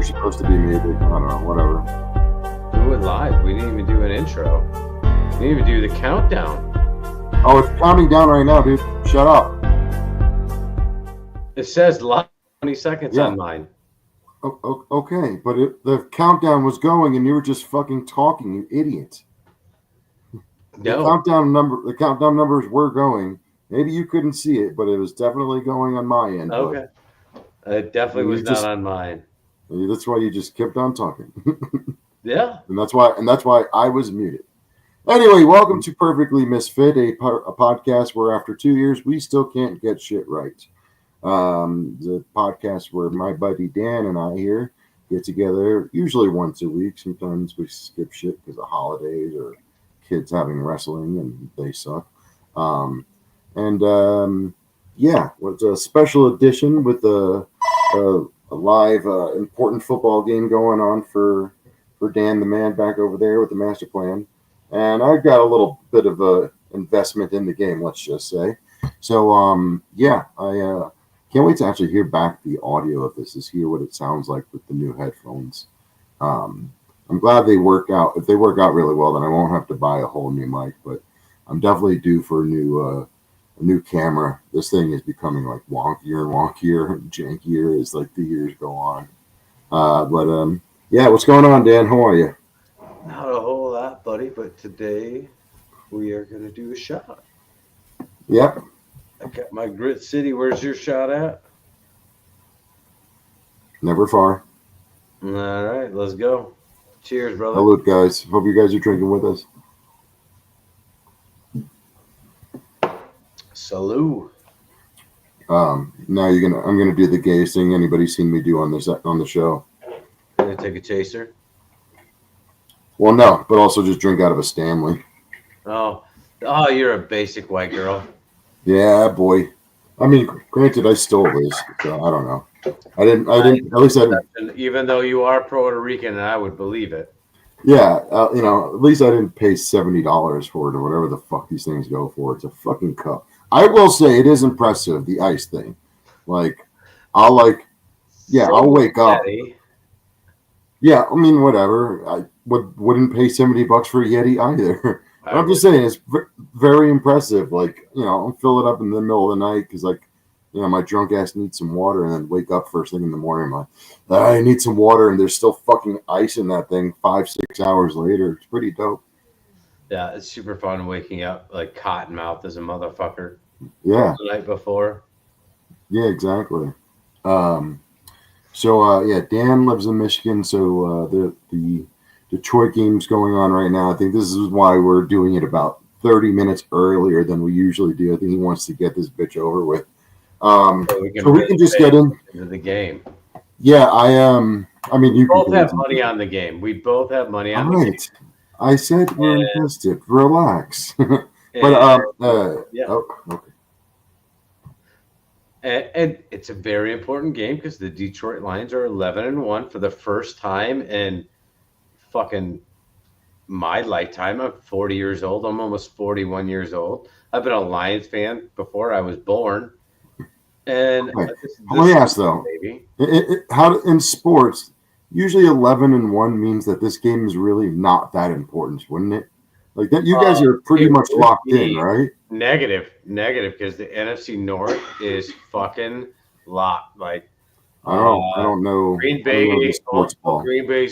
supposed to be muted. I don't know, whatever. Do it live. We didn't even do an intro. We didn't even do the countdown. Oh, it's counting down right now, dude. Shut up. It says live 20 seconds on mine. Okay, but the countdown was going and you were just fucking talking, you idiot. The countdown numbers were going. Maybe you couldn't see it, but it was definitely going on my end. Okay. It definitely was not on mine. That's why you just kept on talking. Yeah. And that's why I was muted. Anyway, welcome to Perfectly Misfit, a podcast where after 2 years we still can't get shit right. The podcast where my buddy Dan and I here get together usually once a week. Sometimes we skip shit because of holidays or kids having wrestling and they suck. It's a special edition with a live important football game going on for Dan the man back over there with the master plan. And I've got a little bit of a investment in the game, let's just say. So, I can't wait to actually hear back the audio of this, hear what it sounds like with the new headphones. I'm glad they work out. If they work out really well, then I won't have to buy a whole new mic, but I'm definitely due for a new camera. This thing is becoming like wonkier and wonkier and jankier as like the years go on. What's going on, Dan? How are you? Not a whole lot, buddy, but today we are going to do a shot. Yep. I got my Grit City. Where's your shot at? Never far. All right, let's go. Cheers, brother. Hello, guys. Hope you guys are drinking with us. Salud. Now I'm gonna do the gayest thing anybody's seen me do on the show. Gonna take a chaser? Well, no, but also just drink out of a Stanley. Oh, you're a basic white girl. Yeah, boy. I mean, granted, I stole this, so I don't know. I didn't. At least I didn't. Even though you are Puerto Rican, and I would believe it. Yeah, at least I didn't pay $70 for it or whatever the fuck these things go for. It's a fucking cup. I will say it is impressive, the ice thing. I'll wake up. Yeah, I mean, whatever. I wouldn't pay $70 for a Yeti either. I'm just saying it's very impressive. I'll fill it up in the middle of the night because, my drunk ass needs some water, and then wake up first thing in the morning. I need some water, and there's still fucking ice in that thing 5-6 hours later. It's pretty dope. Yeah, it's super fun waking up like cotton mouth as a motherfucker. Yeah. The night before. Yeah, exactly. Dan lives in Michigan, so the Detroit game's going on right now. I think this is why we're doing it about 30 minutes earlier than we usually do. I think he wants to get this bitch over with. So we can just get into the game. Yeah, I mean, you both have money on the game. We both have money on the game. I said we're invested. Relax. Okay. And it's a very important game because the Detroit Lions are 11-1 for the first time in fucking my lifetime. I'm 40 years old. I'm almost 41 years old. I've been a Lions fan before I was born. And let me ask though, how in sports, usually 11-1 means that this game is really not that important, wouldn't it? Like that, you guys are pretty much locked in, right? Negative, because the NFC North is fucking locked. I don't know. Green Bay's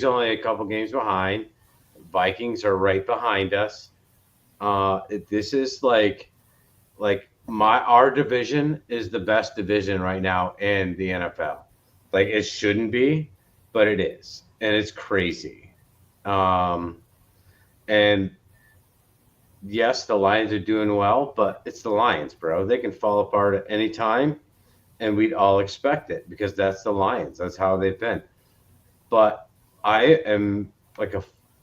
only a couple games behind. Vikings are right behind us. This is our division is the best division right now in the NFL. It shouldn't be, but it is, and it's crazy. And yes, the Lions are doing well, but it's the Lions, bro. They can fall apart at any time, and we'd all expect it because that's the Lions. That's how they've been. But I am a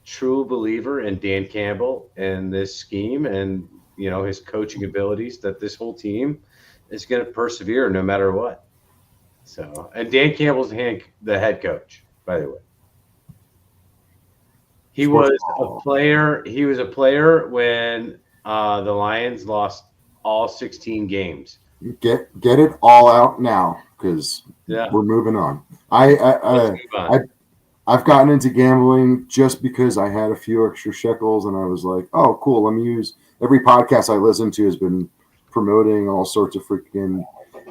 true believer in Dan Campbell and this scheme and, his coaching abilities, that this whole team is going to persevere no matter what. So, and Dan Campbell's the head coach, by the way. He was a player. He was a player when the Lions lost all 16 games. Get it all out now because we're moving on. I've gotten into gambling just because I had a few extra shekels and I was like, oh, cool. Let me use every podcast I listen to has been promoting all sorts of freaking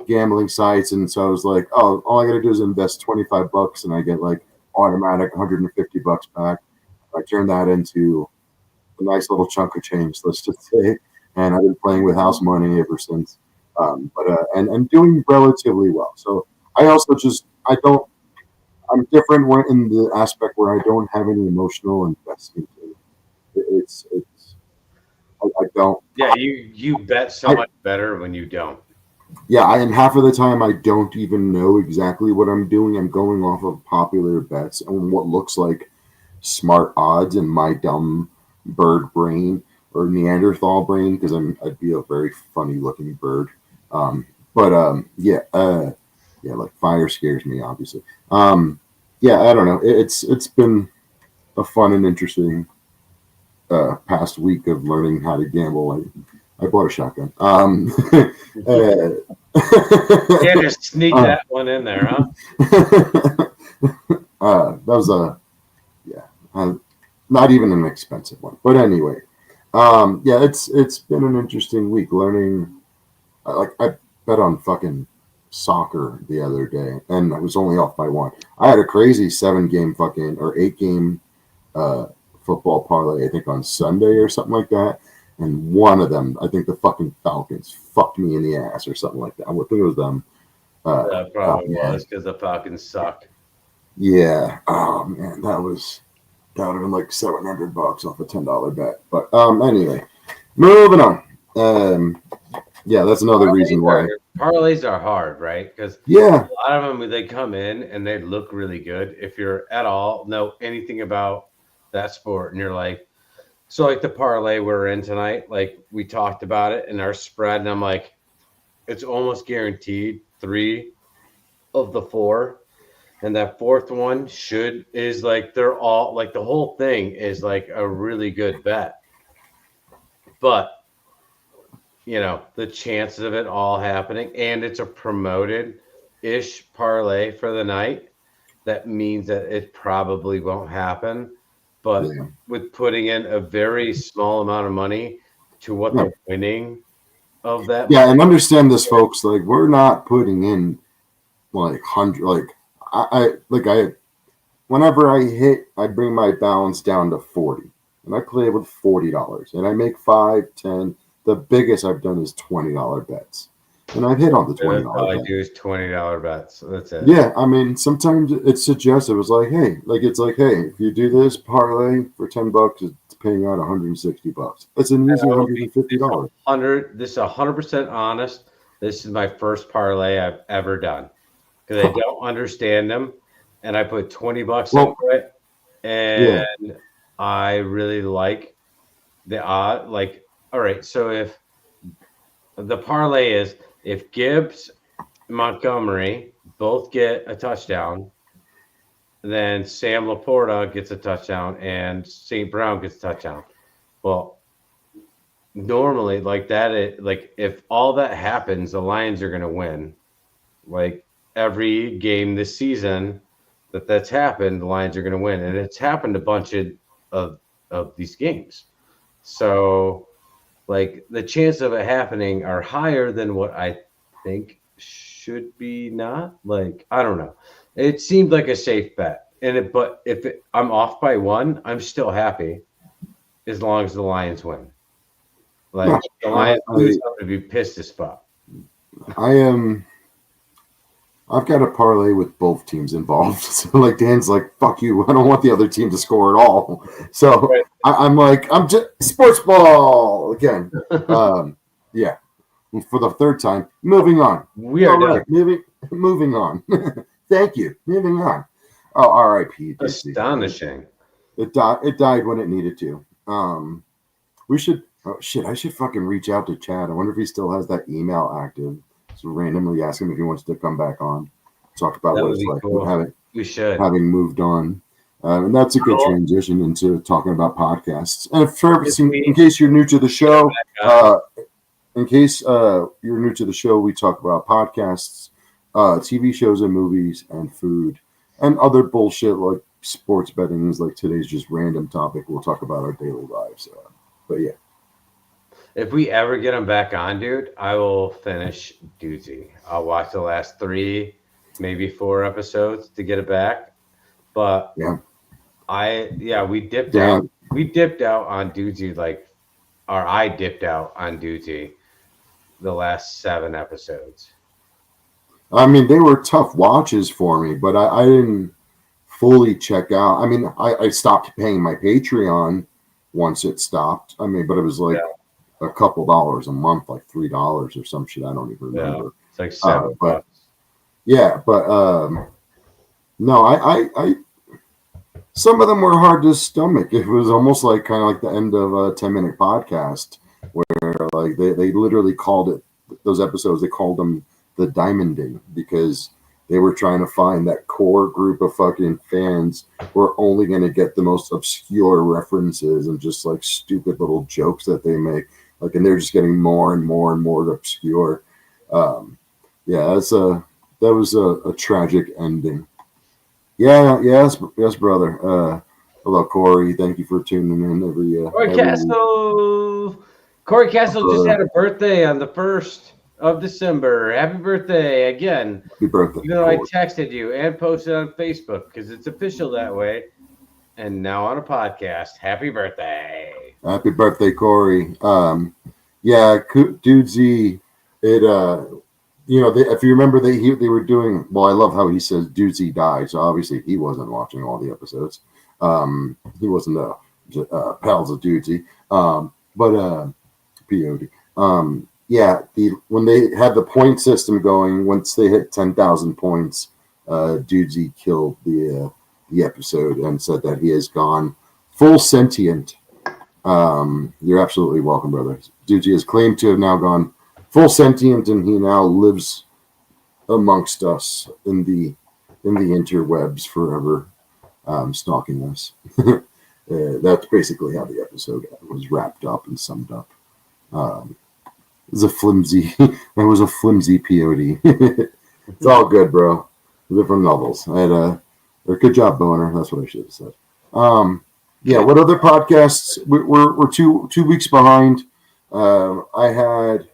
gambling sites. And so I was like, oh, all I got to do is invest $25 and I get like automatic $150 back. I turned that into a nice little chunk of change, let's just say. And I've been playing with house money ever since. And doing relatively well. So I also just, I don't, I'm different in the aspect where I don't have any emotional investment in it. I don't. Yeah, you bet so much better when you don't. Yeah, and half of the time I don't even know exactly what I'm doing. I'm going off of popular bets and what looks like smart odds in my dumb bird brain or Neanderthal brain because I'd be a very funny looking bird. Yeah, like fire scares me, obviously. Yeah, I don't know. It's been a fun and interesting past week of learning how to gamble. I bought a shotgun. Yeah, just sneak that one in there, huh? That was not even an expensive one, but anyway, yeah, it's been an interesting week learning. I bet on fucking soccer the other day, and I was only off by one. I had a crazy 7-game fucking or 8-game uh, football parlay, I think on Sunday or something like that. And one of them, I think the fucking Falcons fucked me in the ass or something like that. I think it was them. That probably was because the Falcons suck. Yeah. Oh man, that would have been like $700 off a $10 bet. But anyway, moving on. Yeah, that's another reason why parlays are hard, right? Because yeah, a lot of them they come in and they look really good. If you're at all know anything about that sport, and you're like, so like the parlay we're in tonight, like we talked about it in our spread, and I'm like, it's almost guaranteed 3 of the 4. And that fourth one is like they're all like the whole thing is like a really good bet. But the chances of it all happening, and it's a promoted ish parlay for the night, that means that it probably won't happen. But with putting in a very small amount of money to what the winning of that. Yeah, and understand this, folks. Like, we're not putting in like whenever I bring my balance down to 40, and I play with $40, and I make 5, 10. The biggest I've done is $20 bets, and I've hit on the $20. All I do is $20 bets. That's it. Yeah, I mean, sometimes it's suggestive. It's like, hey, if you do this parlay for $10, it's paying out $160. That's an easy $150. This is 100% honest. This is my first parlay I've ever done because I don't understand them, and I put $20 into it, and I really like the odd. Like, all right, so if the parlay is if Gibbs and Montgomery both get a touchdown, then Sam Laporta gets a touchdown and St. Brown gets a touchdown. Well, normally like that, like if all that happens, the Lions are going to win. Like every game this season that's happened, the Lions are going to win, and it's happened a bunch of these games. So, like the chance of it happening are higher than what I think should be. Not like I don't know. It seemed like a safe bet, but if I'm off by 1, I'm still happy as long as the Lions win. Like the Lions lose, I'm gonna be pissed as fuck. I've got a parlay with both teams involved. So like Dan's like, fuck you. I don't want the other team to score at all. So right. I'm like, I'm just sports ball again. Yeah. For the third time, moving on. We are right. Moving on. Thank you. Moving on. Oh, R.I.P. Astonishing. It died when it needed to. We should. Oh shit! I should fucking reach out to Chad. I wonder if he still has that email active. So randomly ask him if he wants to come back on, talk about what it's like cool. having moved on. And that's a good transition into talking about podcasts. And in case you're new to the show, we talk about podcasts, TV shows and movies and food and other bullshit like sports betting is like today's just random topic. We'll talk about our daily lives. But yeah. If we ever get him back on, dude, I will finish Doozy. I'll watch the last 3, maybe 4 episodes to get it back. But Yeah. we dipped Yeah. out. We dipped out on Doozy I dipped out on Doozy the last 7 episodes. I mean, they were tough watches for me, but I didn't fully check out. I mean, I stopped paying my Patreon once it stopped. I mean, but it was like a couple dollars a month, like $3 or some shit. I don't even remember. It's like $7. But yeah, but no, I some of them were hard to stomach. It was almost like kind of like the end of a 10-minute podcast where like they literally called it those episodes. They called them the Diamonding because they were trying to find that core group of fucking fans who are only going to get the most obscure references and just like stupid little jokes that they make. Like, and they're just getting more and more and more obscure. Yeah, that was a tragic ending. Yeah, yes, brother. Hello, Corey. Thank you for tuning in every. Corey Castle just had a birthday on the 1st of December. Happy birthday again. Happy birthday. Even though I texted you and posted on Facebook because it's official that way. And now on a podcast. Happy birthday. Happy birthday, Corey. Yeah, Dudesy, if you remember, they were doing. Well, I love how he says Dudesy died. So obviously he wasn't watching all the episodes. He wasn't pals of Dudesy. But POD. Yeah, when they had the point system going, once they hit 10,000 points, Dudesy killed the episode and said that he has gone full sentient. You're absolutely welcome, brother. Dudesy has claimed to have now gone full sentient, and he now lives amongst us in the interwebs forever, stalking us. That's basically how the episode was wrapped up and summed up. It was a flimsy POD. It's all good, bro. Different levels. I had a good job, Boner. That's what I should have said. Yeah. What other podcasts? We're 2 weeks behind. I had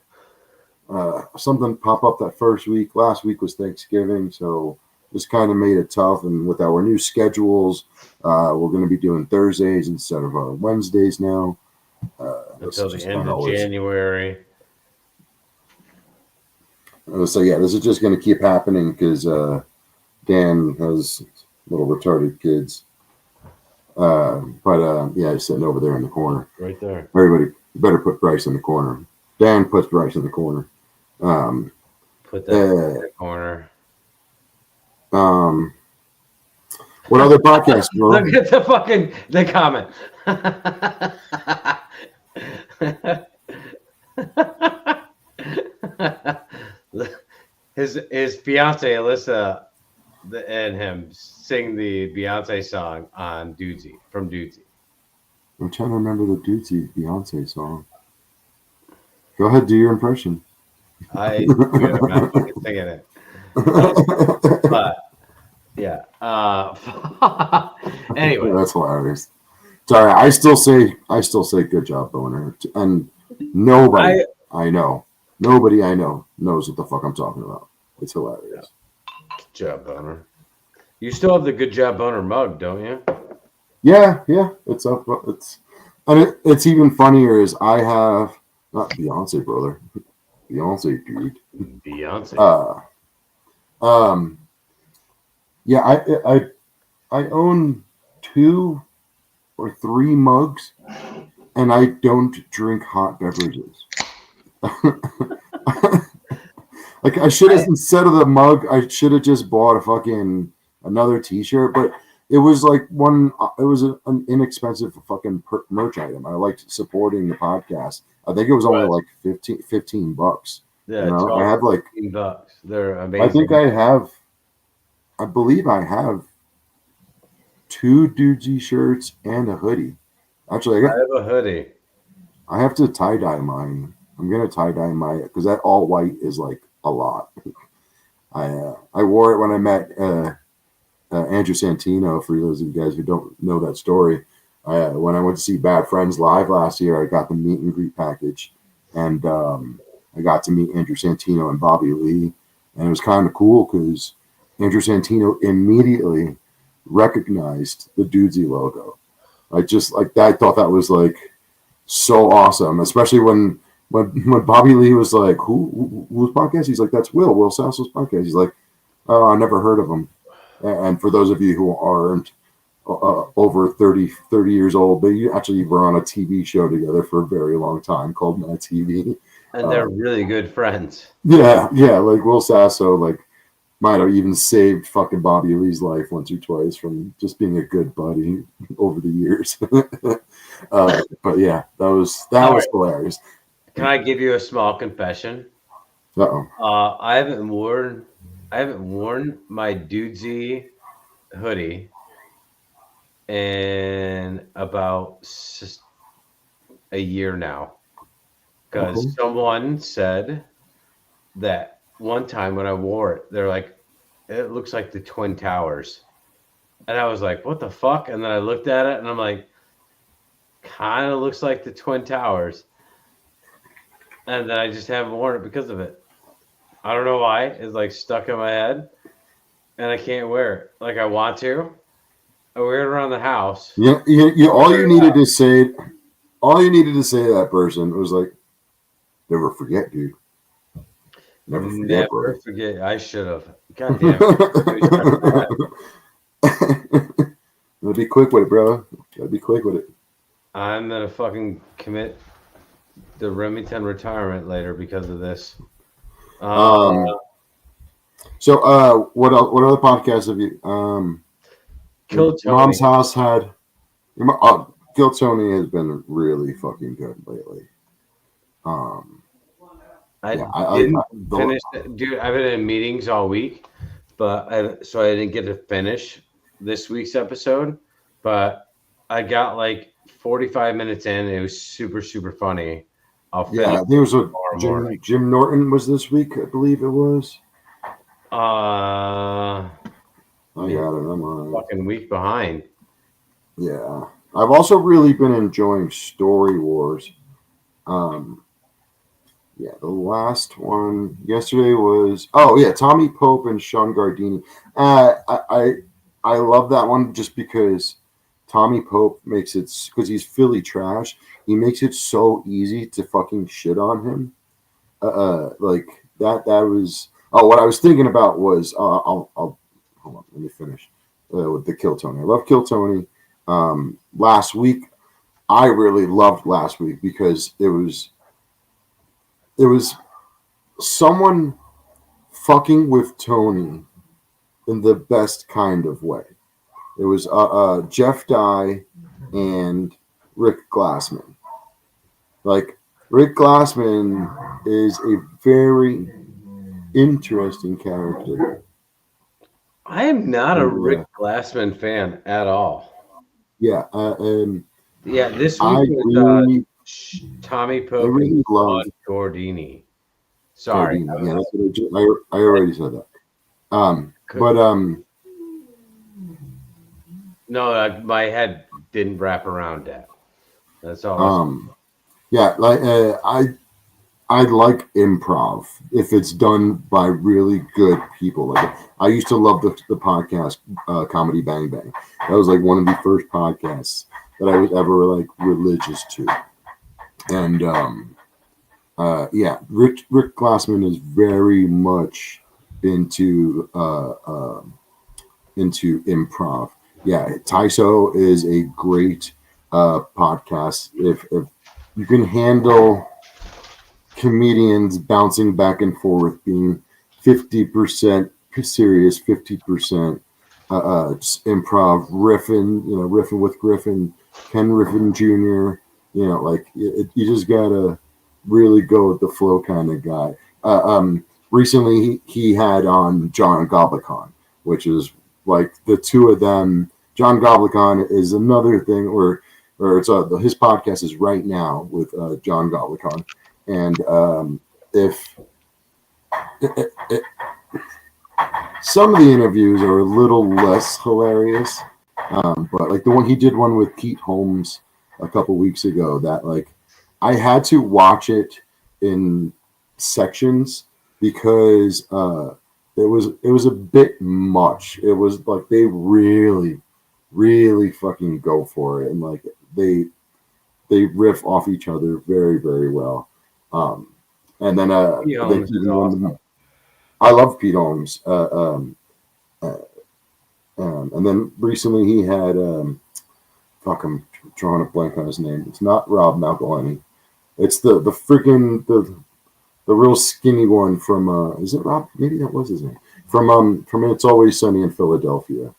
something pop up that first week. Last week was Thanksgiving, so just kind of made it tough. And with our new schedules, we're going to be doing Thursdays instead of Wednesdays now. Until the end of January. So yeah, this is just going to keep happening because Dan has little retarded kids. But yeah, he's sitting over there in the corner. Right there. Everybody better put Bryce in the corner. Dan puts Bryce in the corner. Put that in the corner. What other podcasts, bro? Look at the comment. His fiance Alyssa and him sing the Beyonce song on Dudesy from Dudesy. I'm trying to remember the Dudesy Beyonce song. Go ahead, do your impression. I'm not fucking singing it. But yeah. Anyway, that's hilarious. Sorry, I still say good job, Boner. And nobody I know knows what the fuck I'm talking about. It's hilarious. Good job, Boner. You still have the Good Job Boner mug, don't you? Yeah, it's up. It's even funnier is I have not Beyonce, brother. Beyonce, dude. Beyonce. Yeah, I own 2 or 3 mugs, and I don't drink hot beverages. Like I should have, instead of the mug, I should have just bought a fucking another T-shirt. But it was like it was an inexpensive fucking merch item. I liked supporting the podcast. I think it was only like $15. Yeah, you know? I had like $15. They're amazing. I think I believe I have 2 Dudesy shirts and a hoodie. Actually, I have a hoodie. I have to tie-dye mine. I'm going to tie-dye my, because that all white is like a lot. I wore it when I met Andrew Santino. For those of you guys who don't know that story, when I went to see Bad Friends live last year, I got the meet and greet package, and I got to meet Andrew Santino and Bobby Lee, and it was kind of cool because Andrew Santino immediately recognized the Dudesy logo. I thought that was like so awesome, especially when Bobby Lee was like, whose podcast? He's like, that's Will Sasso's podcast. He's like, oh, I never heard of him. And for those of you who aren't over 30 years old, they actually were on a TV show together for a very long time called Mad TV. And they're really good friends. Yeah. Like Will Sasso, like, might have even saved fucking Bobby Lee's life once or twice from just being a good buddy over the years. But yeah, that was hilarious. Can I give you a small confession? I haven't worn my Dudesy hoodie in about a year now, because someone said that one time when I wore it, they're like, it looks like the Twin Towers. And I was like, what the fuck? And then I looked at it and I'm like, kind of looks like the Twin Towers. And then I just haven't worn it because of it. I don't know why. It's like stuck in my head and I can't wear it. Like I want to. I wear it around the house. Yeah. All you needed to say to that person was like, never forget, dude. Never forget. I should have. God damn it. Gotta be quick with it, bro. Gotta be quick with it. I'm gonna fucking commit the Remington retirement later because of this. So what else? What other podcasts have you? Kill Tony. Mom's House had. Kill Tony has been really fucking good lately. I didn't finish it. Dude, I've been in meetings all week, so I didn't get to finish this week's episode. But I got like 45 minutes in. It was super, super funny. I think it was Jim Norton was this week, I believe it was. I got it. I'm on. Fucking week behind. Yeah. I've also really been enjoying Story Wars. Yeah, the last one yesterday was Tommy Pope and Sean Gardini. I love that one just because Tommy Pope makes it, because he's Philly trash. He makes it so easy to fucking shit on him. Like that was. Oh, what I was thinking about was I'll hold on. Let me finish with the Kill Tony. I love Kill Tony. Last week, I really loved last week because it was someone fucking with Tony in the best kind of way. It was Jeff Dye and Rick Glassman. Like, Rick Glassman is a very interesting character. I am not a Rick Glassman fan at all. Yeah. This week was Tommy Pope and Sean Gardini. Sorry. Gardini. Yeah, that's what I already said that. No, my head didn't wrap around that. That's all. Yeah, like I like improv if it's done by really good people. Like I used to love the podcast Comedy Bang Bang. That was like one of the first podcasts that I was ever like religious to. And Rick Glassman is very much into improv. Yeah, Tyso is a great podcast. If you can handle comedians bouncing back and forth, being 50% serious, 50% just improv, riffing with Griffin, Ken Riffin Jr., you just gotta really go with the flow kind of guy. Recently he had on John Goblikon, which is like the two of them. John Goblikon is another thing where it's his podcast is Right Now with John Goblikon, and some of the interviews are a little less hilarious, but like the one he did one with Pete Holmes a couple weeks ago, that like I had to watch it in sections because it was a bit much. It was like they really, really fucking go for it, and like they riff off each other very, very well. And then Pete Holmes is awesome. I love Pete Holmes. And then recently he had fuck, I'm drawing a blank on his name. It's not Rob McElhenney. It's the freaking the real skinny one from is it Rob? Maybe that was his name. From It's Always Sunny in Philadelphia.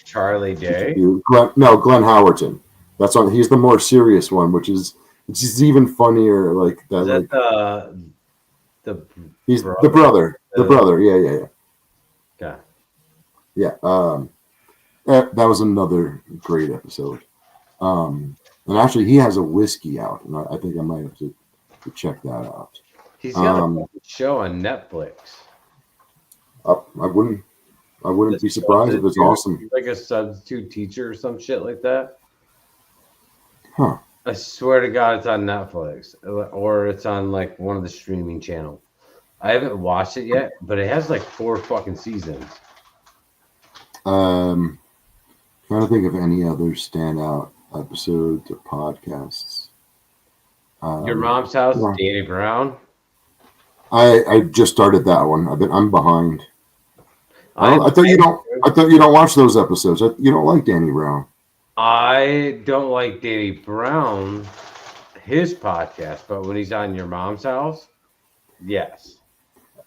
Charlie Day. Glenn Howerton. That's on. He's the more serious one, which is even funnier. Like that. Is that like, the he's brother? the brother. The brother. Yeah. Okay. Yeah. That was another great episode. And actually, he has a whiskey out, and I think I might have to check that out. He's got a show on Netflix. I wouldn't be surprised if it's awesome. He's like a substitute teacher or some shit like that. Huh. I swear to God, it's on Netflix or it's on like one of the streaming channels. I haven't watched it yet, but it has like 4 fucking seasons. Trying to think of any other standout episodes or podcasts. Your Mom's House, yeah. Danny Brown. I just started that one. I'm behind. I thought you don't watch those episodes. You don't like Danny Brown. I don't like Danny Brown, his podcast, but when he's on Your Mom's House, yes.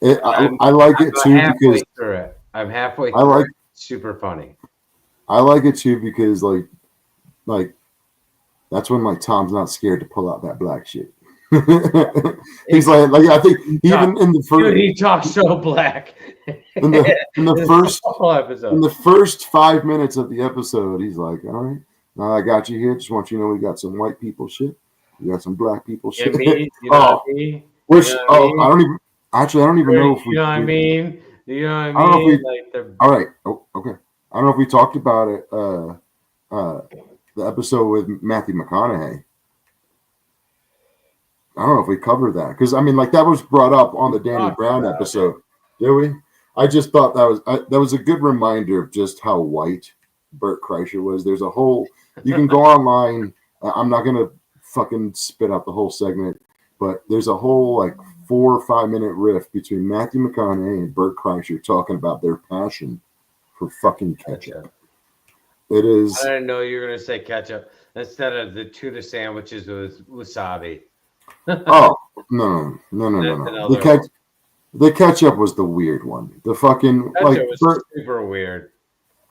I like it too because I'm halfway through. It's super funny. I like it too because like that's when like Tom's not scared to pull out that black shit. He's like I think even in the first, dude, he talks so black. in the first 5 minutes of the episode, he's like, "All right, now I got you here. Just want you to know we got some white people shit. We got some black people shit." You know what I mean? I don't even know if we. You know what I mean? You know what I mean? All right. Oh, okay. I don't know if we talked about it. The episode with Matthew McConaughey. I don't know if we covered that because I mean, like that was brought up on the Danny Brown episode, did we? I just thought that was a good reminder of just how white Bert Kreischer was. There's a whole you can go online. I'm not gonna fucking spit out the whole segment, but there's a whole like 4 or 5 minute riff between Matthew McConaughey and Bert Kreischer talking about their passion for fucking ketchup. It is. I didn't know you were gonna say ketchup instead of the tuna sandwiches with wasabi. Oh no! The ketchup was the weird one. The fucking ketchup was super weird.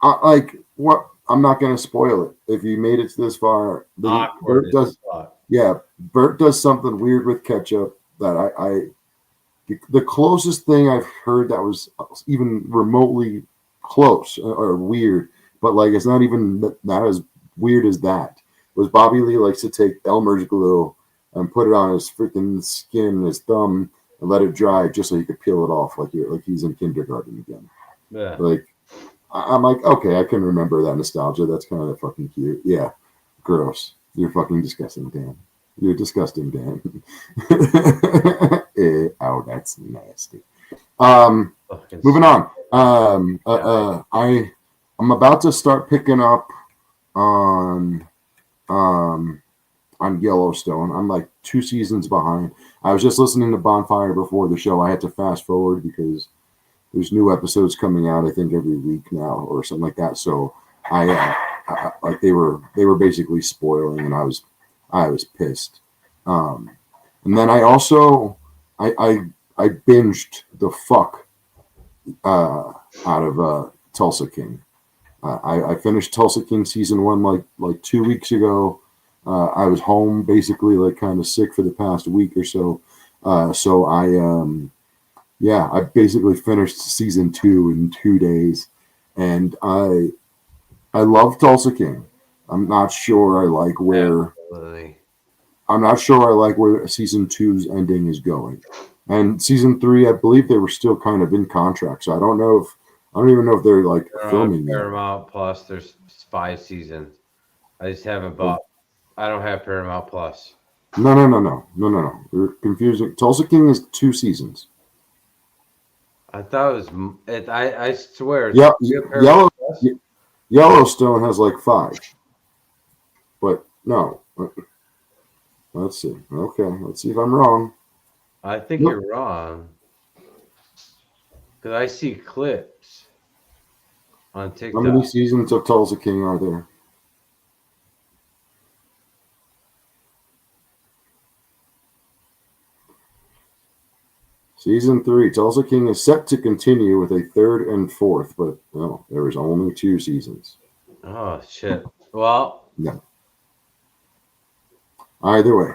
Like what? I'm not gonna spoil it. If you made it this far, Bert does. Yeah, Bert does something weird with ketchup that the closest thing I've heard that was even remotely close or weird, but like it's not even that as weird as that. Was Bobby Lee likes to take Elmer's glue and put it on his freaking skin and his thumb and let it dry just so he could peel it off like he's in kindergarten again. Yeah. Like I'm like, okay, I can remember that nostalgia. That's kind of fucking cute. Yeah. Gross. You're fucking disgusting, Dan. You're disgusting, Dan. Oh, that's nasty. Moving on. I'm about to start picking up on Yellowstone. I'm like 2 seasons behind. I was just listening to Bonfire before the show. I had to fast forward because there's new episodes coming out, I think, every week now or something like that. So I like they were basically spoiling, and I was pissed. And then I also I binged the fuck out of Tulsa King. I finished Tulsa King season 1 like 2 weeks ago. I was home basically like kind of sick for the past week or so. So I basically finished season 2 in 2 days, and I love Tulsa King. I'm not sure I like where. Absolutely. I'm not sure I like where season 2's ending is going. And season 3, I believe they were still kind of in contract. So I don't even know if they're like They're on filming yet. Paramount Plus. There's 5 seasons. I just haven't bought. I don't have Paramount Plus. No. You're confusing. Tulsa King is 2 seasons. I thought it was. I swear. Yeah, You have Paramount Plus? Yellowstone has like 5. But no. Let's see. Okay, let's see if I'm wrong. I think Nope. you're wrong. Because I see clips on How TikTok. many seasons of Tulsa King are there? Season 3, Tulsa King is set to continue with a 3rd and 4th, but no, there is only 2 seasons. Oh shit. Well, No. Either way,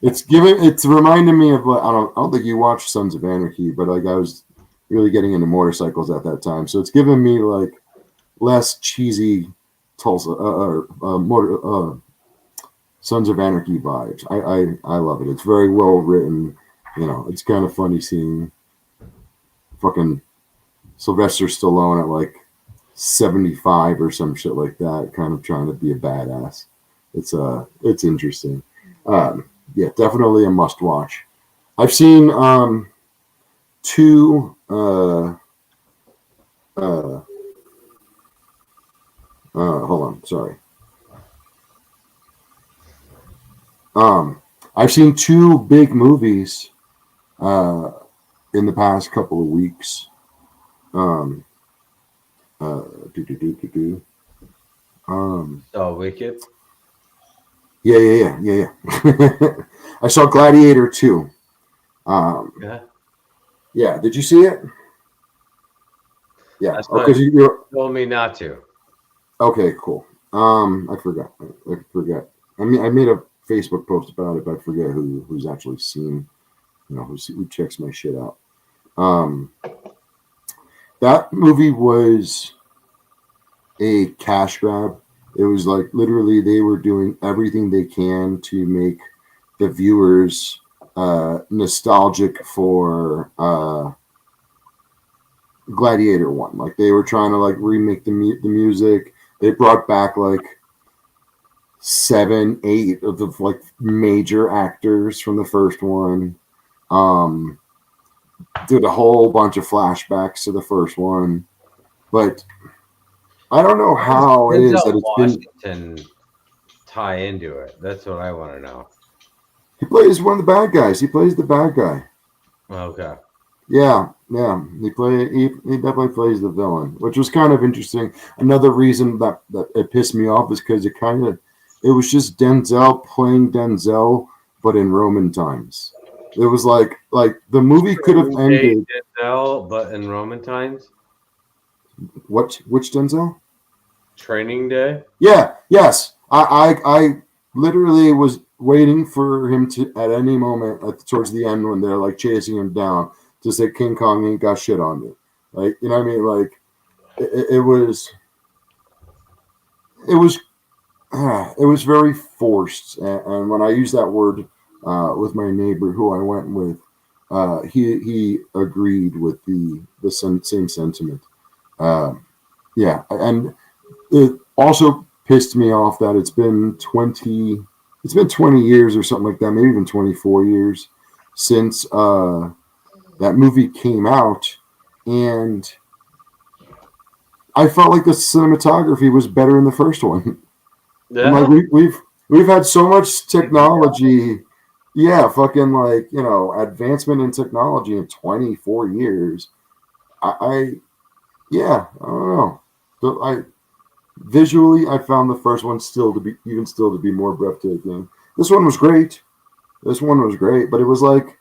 it's reminding me of I don't think you watched Sons of Anarchy, but like I was really getting into motorcycles at that time, so it's giving me like less cheesy Tulsa motor Sons of Anarchy vibes. I love it. It's very well written. You know, it's kind of funny seeing fucking Sylvester Stallone at like 75 or some shit like that, kind of trying to be a badass. It's interesting. Yeah, definitely a must watch. I've seen 2 hold on, sorry. I've seen 2 big movies in the past couple of weeks. Um, do do do do do. so Wicked. Yeah. I saw Gladiator 2. Yeah. Yeah, did you see it? Yeah. That's Okay, what you're told me not to. okay. Cool. I forgot. I forget. I mean, I made a Facebook post about it, but I forget who's actually seen. You know, who checks my shit out. That movie was a cash grab. It was like literally they were doing everything they can to make the viewers nostalgic for Gladiator 1. Like they were trying to like remake the music. They brought back like 7, 8 of the like major actors from the first one. Did a whole bunch of flashbacks to the first one, but I don't know how it is that it's Washington tie into it. That's what I want to know. He plays one of the bad guys. He plays the bad guy. Okay. Yeah. He definitely plays the villain, which was kind of interesting. Another reason that it pissed me off is because it was just Denzel playing Denzel, but in Roman times. It was like the movie could have ended. Denzel, but in Roman times. Which Denzel? Training Day. Yeah. Yes. I literally was waiting for him to at any moment towards the end when they're like chasing him down to say King Kong ain't got shit on me. Like, you know what I mean? Like it was very forced. And when I use that word with my neighbor who I went with, he agreed with the same sentiment. Yeah, and it also pissed me off that it's been 20 years or something like that, maybe even 24 years since that movie came out, and I felt like the cinematography was better in the first one. Yeah. Like we've had so much technology, yeah, fucking like, you know, advancement in technology in 24 years. I don't know. So visually, I found the first one still to be more breathtaking. This one was great. But it was like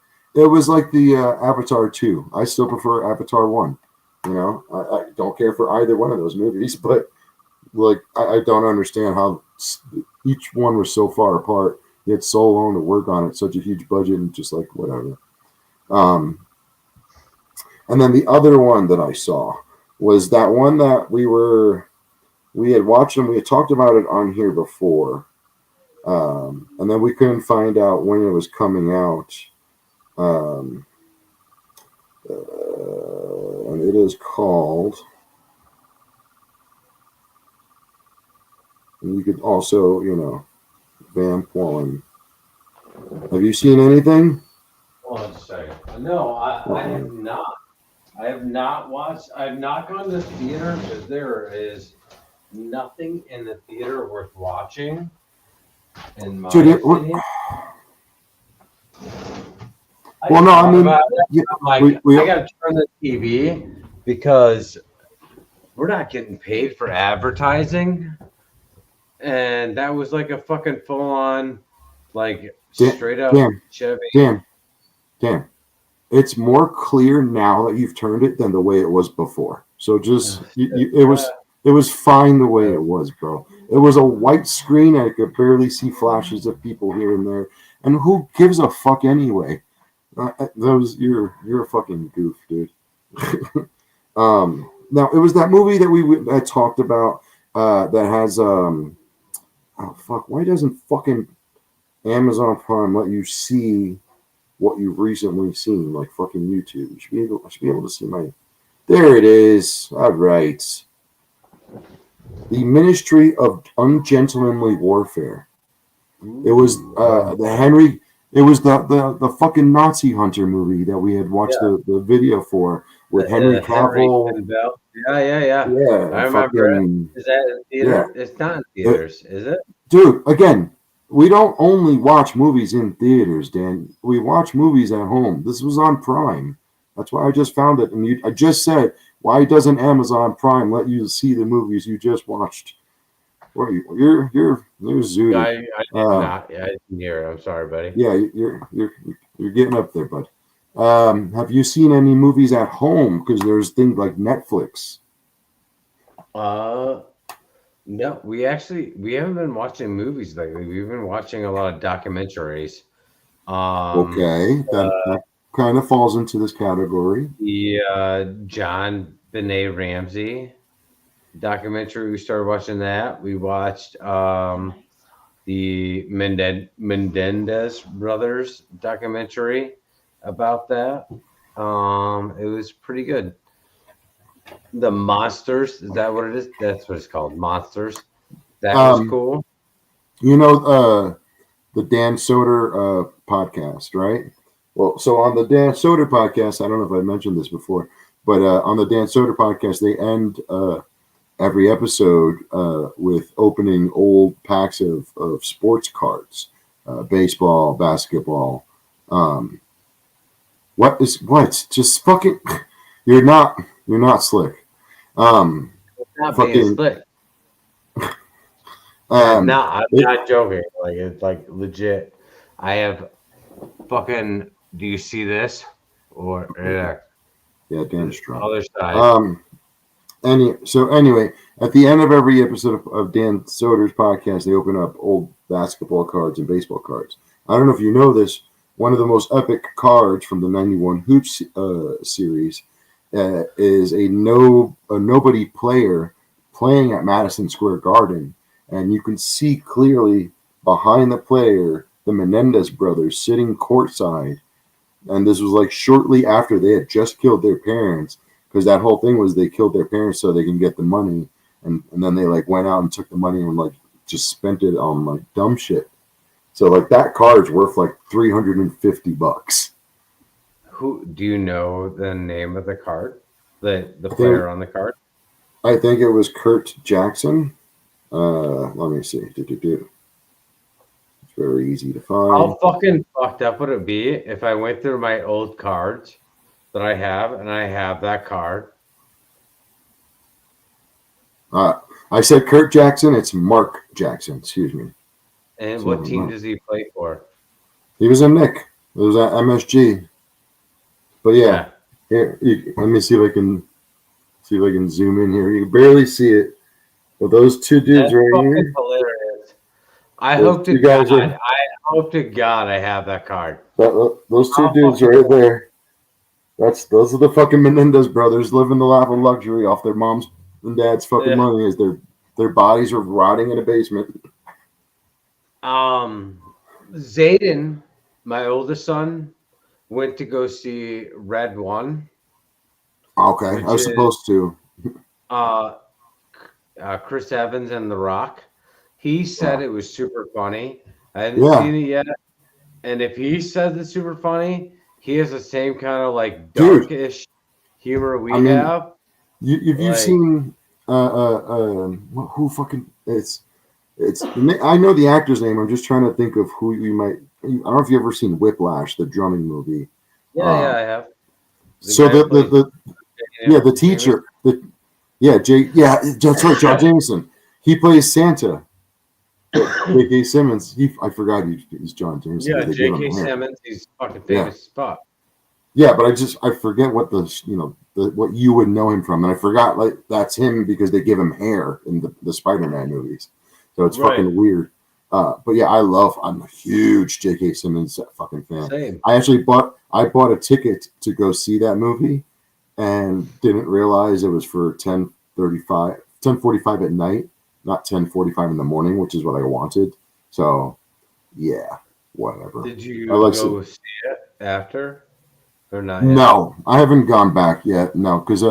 the Avatar 2. I still prefer Avatar 1. You know, I don't care for either one of those movies, but like I don't understand how each one was so far apart, yet so long to work on it, such a huge budget, and just like whatever. And then the other one that I saw was that one that we were we had watched them. We had talked about it on here before, and then we couldn't find out when it was coming out. And it is called. And you could also, vamp while I'm. Have you seen anything? Hold on a second. No, I have not. I have not watched. I've not gone to the theater because there is nothing in the theater worth watching. In my opinion. Well, no, I mean, I got to turn the TV because we're not getting paid for advertising, and that was like a fucking full-on, like straight up Chevy. Damn. It's more clear now that you've turned it than the way it was before. So just it was fine the way it was, bro. It was a white screen. I could barely see flashes of people here and there. And who gives a fuck anyway? You're a fucking goof, dude. Now it was that movie that I talked about that has oh fuck, why doesn't fucking Amazon Prime let you see what you've recently seen, like fucking YouTube? I should be able to see my. There it is. All right. The Ministry of Ungentlemanly Warfare. It was the Henry. It was the fucking Nazi Hunter movie that we had watched the video for with Henry Cavill. Yeah. I remember it. Is that in theater? Yeah. It's not in theaters, is it? Dude, again, we don't only watch movies in theaters, Dan. We watch movies at home. This was on Prime. That's why I just found it. And I just said, why doesn't Amazon Prime let you see the movies you just watched? What are you? You're zooted. I didn't hear it. I'm sorry, buddy. Yeah, you're getting up there, bud. Have you seen any movies at home? Because there's things like Netflix. No, we haven't been watching movies lately. We've been watching a lot of documentaries. Okay, that kind of falls into this category. The John Benet Ramsey documentary. We started watching that. We watched the Menendez brothers documentary about that. It was pretty good. The Monsters, is that what it is? That's what it's called, Monsters. That was cool. You know the Dan Soder podcast, right? Well, so on the Dan Soder podcast, I don't know if I mentioned this before, but on the Dan Soder podcast, they end every episode with opening old packs of sports cards, baseball, basketball. What? Just fucking. You're not slick. Not being slick. I'm not joking. Like, it's like legit. I have fucking. Do you see this? Or yeah, Dan's drunk. Other side. Anyway, at the end of every episode of Dan Soder's podcast, they open up old basketball cards and baseball cards. I don't know if you know this. One of the most epic cards from the '91 Hoops series is a nobody player playing at Madison Square Garden, and you can see clearly behind the player the Menendez brothers sitting courtside, and this was like shortly after they had just killed their parents, because that whole thing was they killed their parents so they can get the money, and then they like went out and took the money and like just spent it on like dumb shit. So like that card's worth like $350. Who do you know the name of the card? The player on the card? I think it was Kurt Jackson. Let me see. It's very easy to find. How fucking fucked up would it be if I went through my old cards that I have and I have that card? I said Kurt Jackson. It's Mark Jackson. Excuse me. And so what team does he play for? He was a Knick. It was at MSG. But yeah. Here, let me see if I can zoom in here. You can barely see it, but those two dudes That's right here. Hilarious. I hope to God I have that card. Those two dudes right there. Those are the fucking Menendez brothers living the life of luxury off their mom's and dad's fucking money as they're their bodies were rotting in a basement. Zayden, my oldest son, went to go see Red One, Okay, I which was is supposed to. uh, Chris Evans and The Rock. He said Yeah, it was super funny. I haven't yeah, seen it yet, and if he says it's super funny, he has the same kind of like dude. darkish humor I we mean, have. if you've Like, seen who fucking it's I know the actor's name. I'm just trying to think of who you might. I don't know if you ever seen Whiplash, the drumming movie. yeah, Um, I have the so guy who plays the teacher, that's right, John Jameson. He plays Santa. J.K. Simmons. I forgot he's John Jameson Yeah, because they give him J.K. hair. Simmons. He's fucking Yeah, famous spot. yeah, but I forget what what you would know him from, and I forgot like that's him because they give him hair in the Spider-Man movies, so it's Right. fucking weird. But yeah, I'm a huge J.K. Simmons fucking fan. Same. I bought a ticket to go see that movie, and didn't realize it was for 10:45 at night, not 10:45 in the morning, which is what I wanted. So yeah, whatever. Did you I like go see it after or not yet? No, I haven't gone back yet. No, because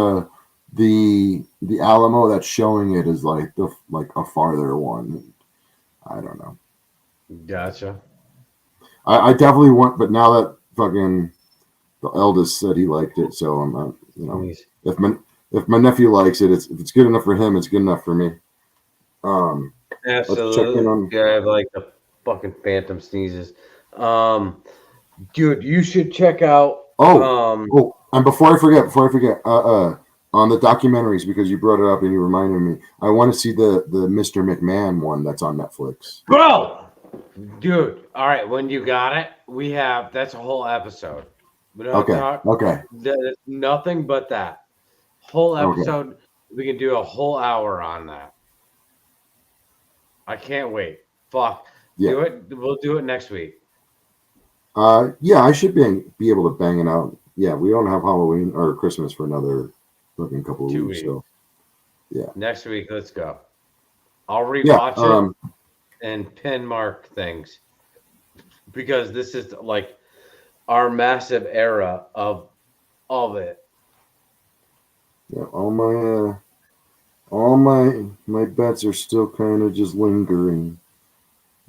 the Alamo that's showing it is like a farther one. I don't know. Gotcha. I definitely want, but now that fucking the eldest said he liked it, so I'm not. Jeez. If my nephew likes it, if it's good enough for him, it's good enough for me. Let's check in Absolutely. on. Yeah, I have like the fucking phantom sneezes. Dude, you should check out And before I forget, on the documentaries, because you brought it up and you reminded me, I want to see the Mr. McMahon one that's on Netflix. bro. Dude, all right, when you got it, that's a whole episode. We don't Okay, talk okay, nothing but that. Whole okay. episode, we can do a whole hour on that. I can't wait. Fuck. Yeah. Do it. We'll do it next week. Yeah, I should be able to bang it out. Yeah, we don't have Halloween or Christmas for another fucking couple of 2 weeks. weeks. So yeah, Next week, let's go. I'll yeah. rewatch it and pin mark things because this is like our massive era of it. Yeah, all my bets are still kind of just lingering.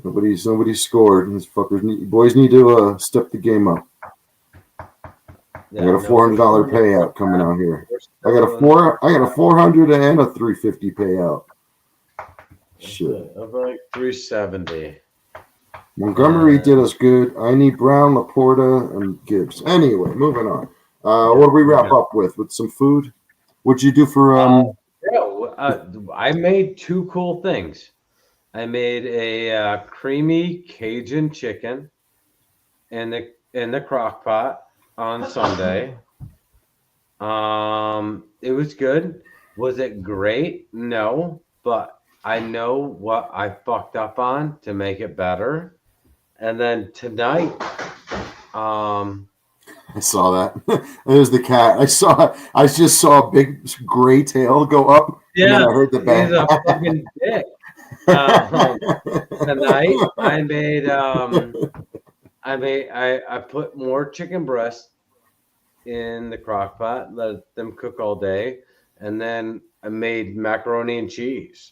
Nobody scored. These boys need to step the game up. Yeah, I got a $400 payout coming out here. I got a 400 and a 350 payout. Shit. Of like 370. Montgomery did us good. I need Brown, Laporta, and Gibbs. Anyway, moving on. What do we wrap up with? With some food? What'd you do for I made two cool things. I made a creamy Cajun chicken in the crock pot on Sunday. It was good. Was it great? No, but I know what I fucked up on to make it better. And then tonight, I saw that. There's the cat. I just saw a big gray tail go up. yeah, And then I heard the bang. he's a fucking dick. Tonight I put more chicken breast in the crock pot, let them cook all day, and then I made macaroni and cheese.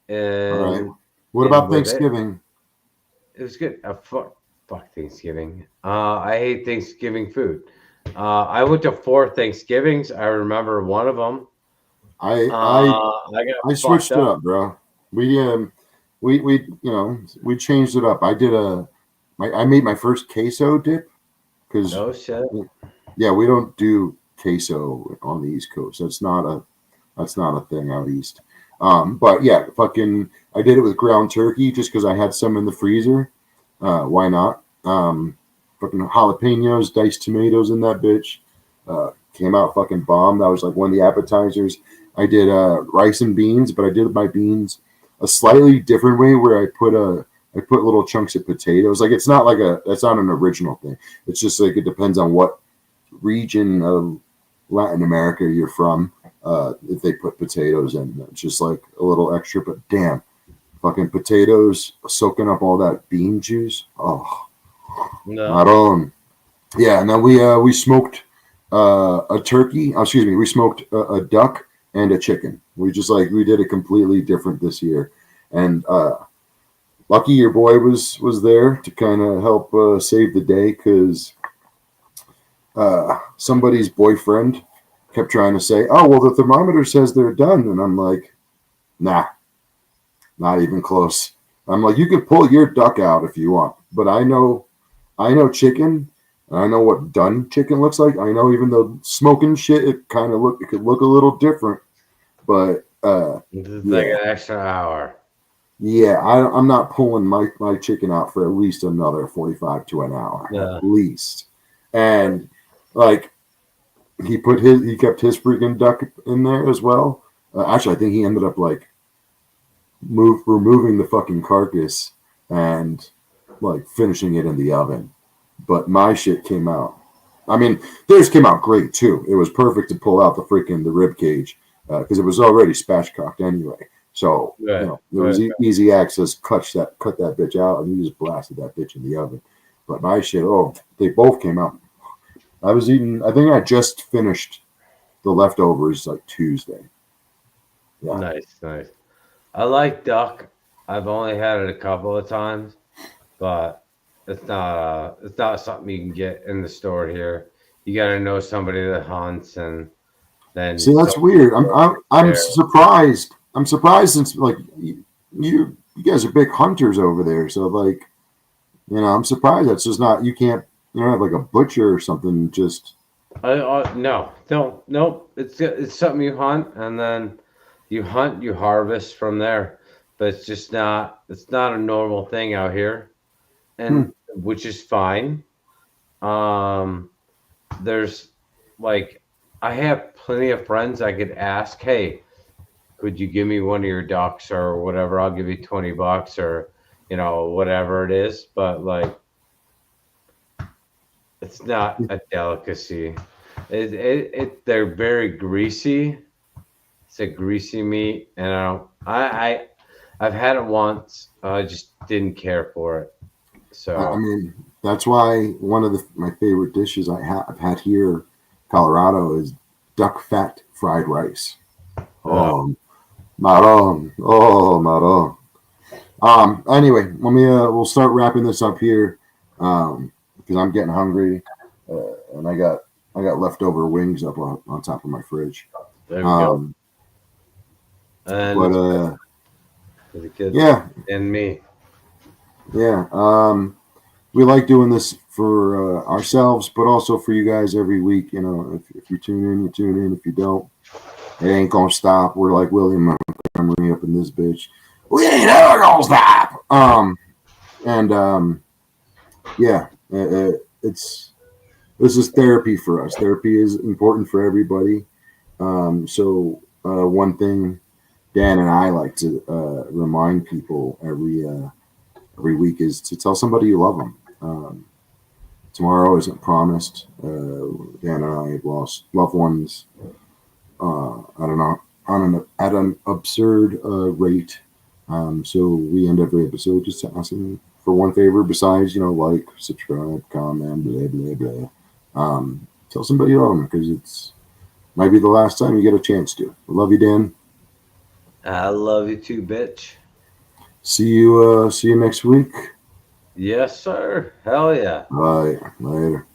And All right. What about Thanksgiving? It was good. Fuck Thanksgiving. I hate Thanksgiving food. I went to 4 Thanksgivings. I remember one of them. I switched it up, bro. We changed it up. I made my first queso dip because oh shit. Yeah, we don't do queso on the East Coast. That's not a thing out east. But yeah, I did it with ground turkey just because I had some in the freezer. Why not? Fucking jalapenos, diced tomatoes in that bitch. Came out fucking bomb. That was like one of the appetizers. I did rice and beans, but I did my beans a slightly different way where I put little chunks of potatoes. Like that's not an original thing. It's just like it depends on what region of Latin America you're from. if they put potatoes in. It's just like a little extra, but damn, fucking potatoes soaking up all that bean juice. Oh, No. Maron. Yeah, and then we smoked a turkey. Excuse me, we smoked a duck and a chicken. We did it completely different this year, and lucky your boy was there to kind of help save the day because somebody's boyfriend kept trying to say, "Oh, well, the thermometer says they're done," and I'm like, "Nah, not even close." I'm like, "You could pull your duck out if you want, but I know chicken, and I know what done chicken looks like. I know even though smoking shit, it could look a little different, but It's like yeah, an extra hour. yeah, I'm not pulling my chicken out for at least another 45 to an hour, Yeah. at least." And like he kept his freaking duck in there as well. Actually, I think he ended up like removing the fucking carcass and like finishing it in the oven. But my shit came out. I mean, theirs came out great too. It was perfect to pull out the rib cage because it was already spatchcocked anyway. So Right. there was easy access. Cut that bitch out, and you just blasted that bitch in the oven. But my shit, they both came out. I was eating. I think I just finished the leftovers like Tuesday. Yeah. Nice. I like duck. I've only had it a couple of times, but it's not something you can get in the store here. You got to know somebody that hunts, and then See, that's weird. I'm surprised. I'm surprised since like you guys are big hunters over there. So like I'm surprised that's just not you don't have like a butcher or something. Just No, nope. It's something you hunt, and then you harvest from there. But it's not a normal thing out here, and which is fine. Um, there's like I have plenty of friends I could ask, hey, could you give me one of your ducks or whatever? I'll give you $20 or whatever it is. But like, it's not a delicacy. They're very greasy. It's a greasy meat, and I've had it once. I just didn't care for it. I So mean that's why one of my favorite dishes I've had here, in Colorado, is duck fat fried rice. uh, Oh, maron. Oh, maron. Anyway, we'll start wrapping this up here, because I'm getting hungry, and I got leftover wings up on top of my fridge. there we go. Um, And but for the kids yeah, and me. yeah. We like doing this for ourselves, but also for you guys every week. If you tune in, you tune in. If you don't, it ain't gonna stop. We're like William Montgomery up in this bitch. We ain't ever gonna stop. Yeah, it's this is therapy for us. Therapy is important for everybody. So one thing Dan and I like to remind people every week is to tell somebody you love them. Tomorrow isn't promised. Dan and I have lost loved ones. I don't know at an absurd rate. So we end every episode just asking for one favor besides like, subscribe, comment, blah blah blah. Tell somebody you love them because it's might be the last time you get a chance to. Love you, Dan. I love you too, bitch. See you next week. Yes, sir. Hell yeah. Bye. Later.